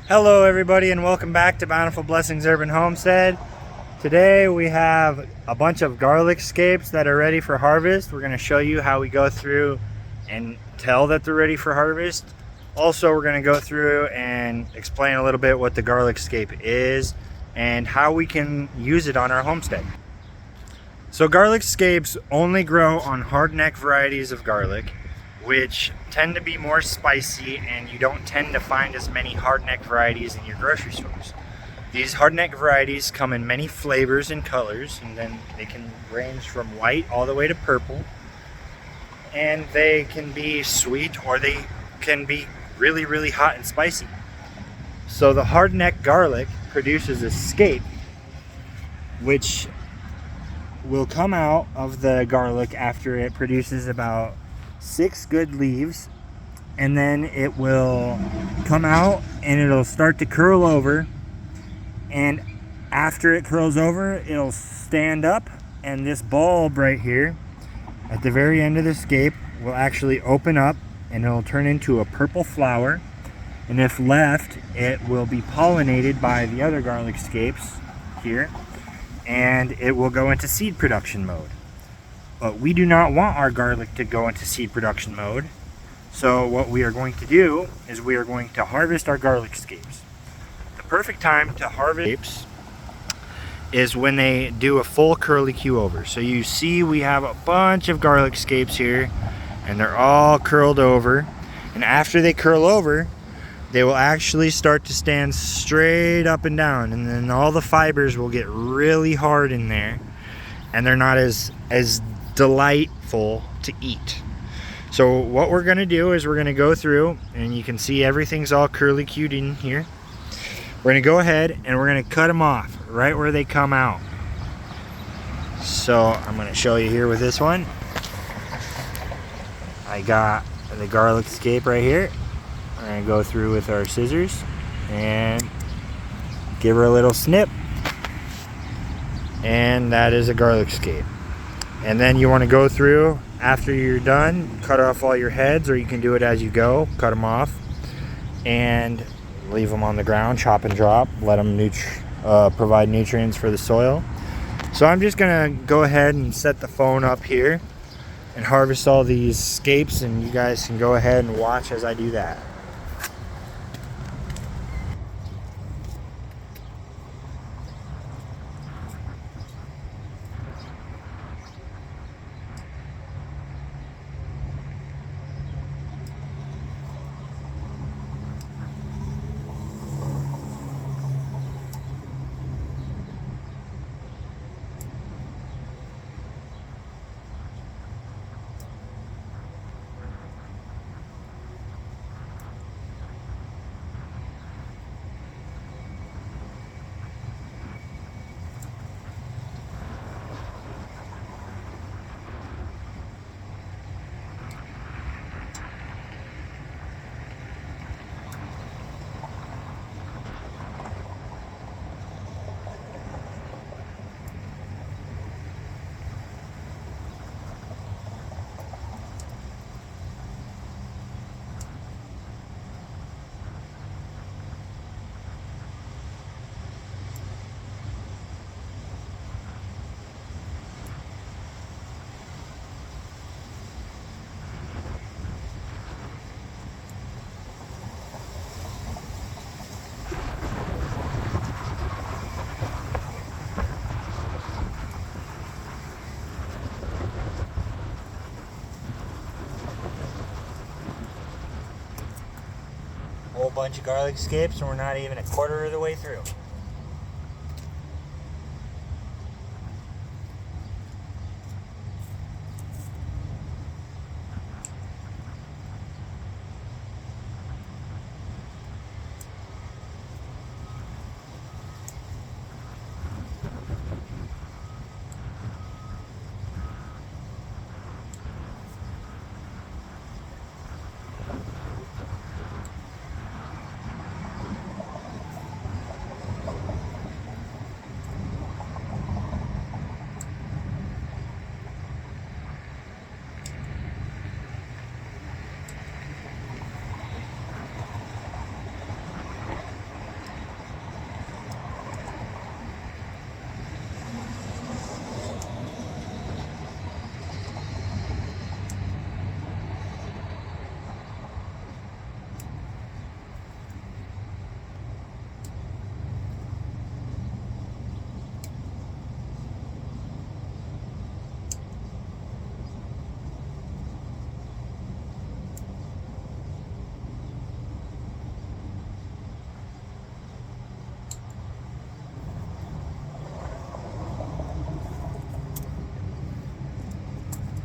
Hello everybody and welcome back to Bountiful Blessings Urban Homestead. Today we have a bunch of garlic scapes that are ready for harvest. We're going to show you how we go through and tell that they're ready for harvest. Also, we're going to go through and explain a little bit what the garlic scape is and how we can use it on our homestead. So garlic scapes only grow on hardneck varieties of garlic, which tend to be more spicy, and you don't tend to find as many hardneck varieties in your grocery stores. These hardneck varieties come in many flavors and colors, and then they can range from white all the way to purple, and they can be sweet or they can be really hot and spicy. So the hardneck garlic produces a scape which will come out of the garlic after it produces about 6 good leaves, and then it will come out and it'll start to curl over, and after it curls over it'll stand up, and this bulb right here at the very end of the scape will actually open up and it'll turn into a purple flower, and if left it will be pollinated by the other garlic scapes here, and it will go into seed production mode. But we do not want our garlic to go into seed production mode. So what we are going to do is we are going to harvest our garlic scapes. The perfect time to harvest scapes is when they do a full curly Q over. So you see we have a bunch of garlic scapes here, and they're all curled over. And after they curl over, they will actually start to stand straight up and down, and then all the fibers will get really hard in there, and they're not as delightful to eat. So what we're going to do is we're going to go through, and you can see everything's all curly cued in here. We're going to go ahead and we're going to cut them off right where they come out. So I'm going to show you here with this one. I got the garlic scape right here. We're going to go through with our scissors and give her a little snip, and that is a garlic scape. And then you want to go through after you're done, cut off all your heads, or you can do it as you go, cut them off and leave them on the ground, chop and drop, let them provide nutrients for the soil. So I'm just gonna go ahead and set the phone up here and harvest all these scapes, and you guys can go ahead and watch as I do that. Whole bunch of garlic scapes, and we're not even a quarter of the way through.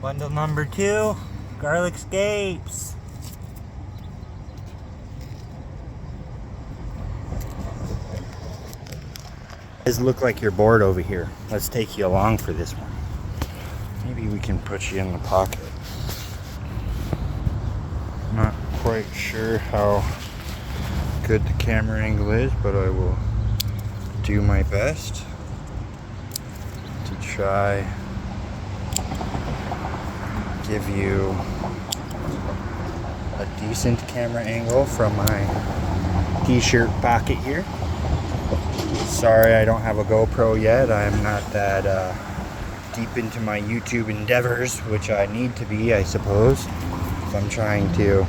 Bundle number 2, garlic scapes. Does look like you're bored over here. Let's take you along for this one. Maybe we can put you in the pocket. Not quite sure how good the camera angle is, but I will do my best to try give you a decent camera angle from my t-shirt pocket here. Sorry I don't have a GoPro yet. I'm not that deep into my YouTube endeavors, which I need to be, I suppose. I'm trying to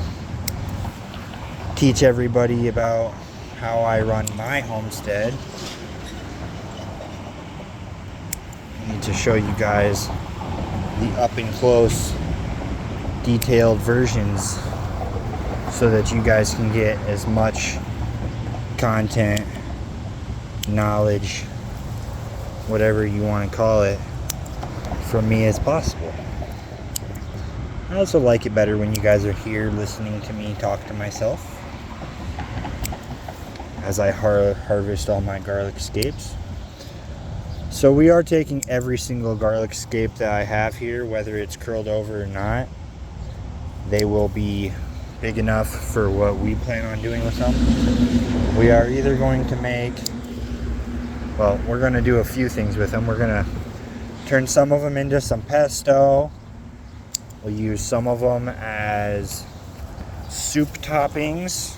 teach everybody about how I run my homestead. I need to show you guys the up and close detailed versions so that you guys can get as much content, knowledge, whatever you want to call it, from me as possible. I also like it better when you guys are here listening to me talk to myself as I harvest all my garlic scapes. So we are taking every single garlic scape that I have here, whether it's curled over or not. They will be big enough for what we plan on doing with them. We are either going to make, well, we're going to do a few things with them. We're going to turn some of them into some pesto. We'll use some of them as soup toppings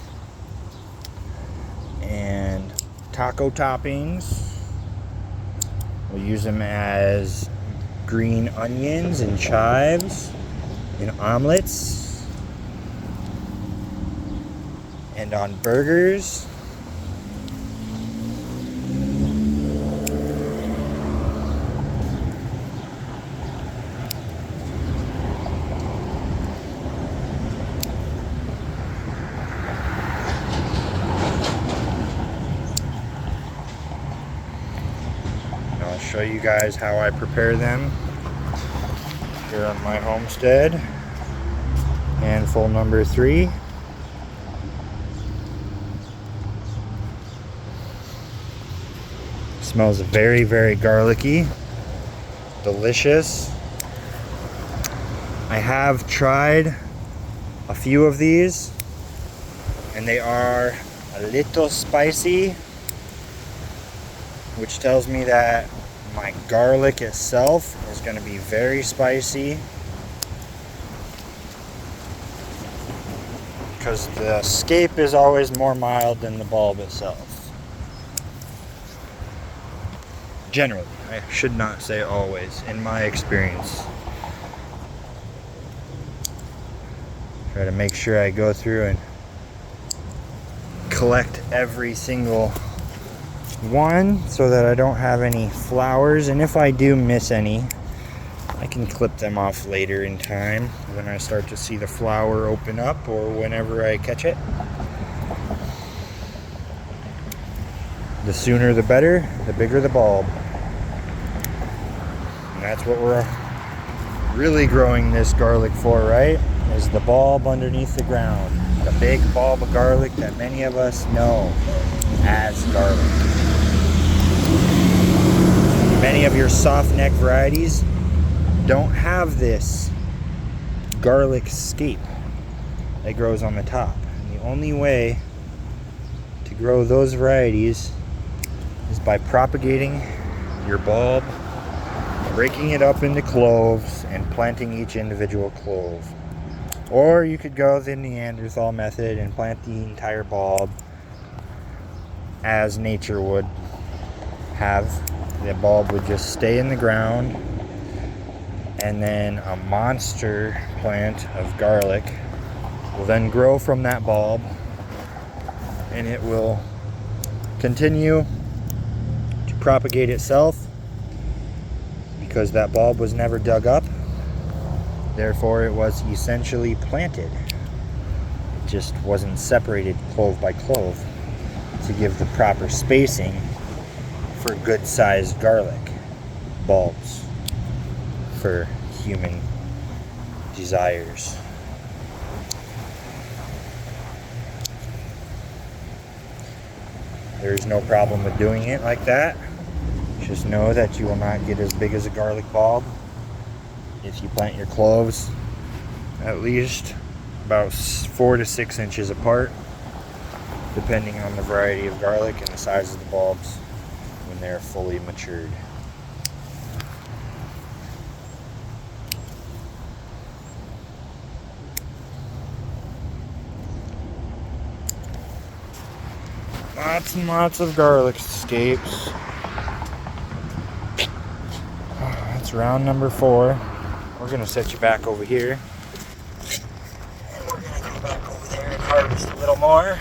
and taco toppings. We'll use them as green onions and chives in omelets and on burgers. I'll show you guys how I prepare them here on my homestead. Handful number 3. Smells very, very garlicky, delicious. I have tried a few of these and they are a little spicy, which tells me that my garlic itself is going to be very spicy, because the scape is always more mild than the bulb itself. Generally, I should not say always, in my experience. Try to make sure I go through and collect every single one so that I don't have any flowers, and if I do miss any, I can clip them off later in time when I start to see the flower open up or whenever I catch it. The sooner the better, the bigger the bulb. And that's what we're really growing this garlic for, right? Is the bulb underneath the ground. The big bulb of garlic that many of us know as garlic. Many of your soft neck varieties don't have this garlic scape that grows on the top. And the only way to grow those varieties is by propagating your bulb, breaking it up into cloves, and planting each individual clove. Or you could go the Neanderthal method and plant the entire bulb as nature would have. The bulb would just stay in the ground, and then a monster plant of garlic will then grow from that bulb, and it will continue to propagate itself because that bulb was never dug up. Therefore, it was essentially planted. It just wasn't separated clove by clove to give the proper spacing for good-sized garlic bulbs for human desires. There's no problem with doing it like that. Just know that you will not get as big as a garlic bulb if you plant your cloves at least about 4 to 6 inches apart, depending on the variety of garlic and the size of the bulbs when they're fully matured. Lots and lots of garlic scapes. That's round number 4. We're gonna set you back over here. And we're gonna go back over there and harvest a little more.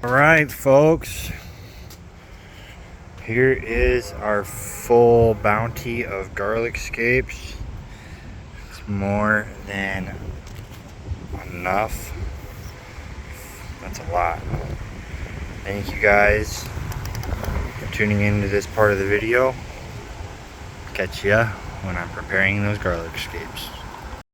Alright folks, here is our full bounty of garlic scapes. It's more than enough. That's a lot. Thank you guys for tuning into this part of the video. Catch ya when I'm preparing those garlic scapes.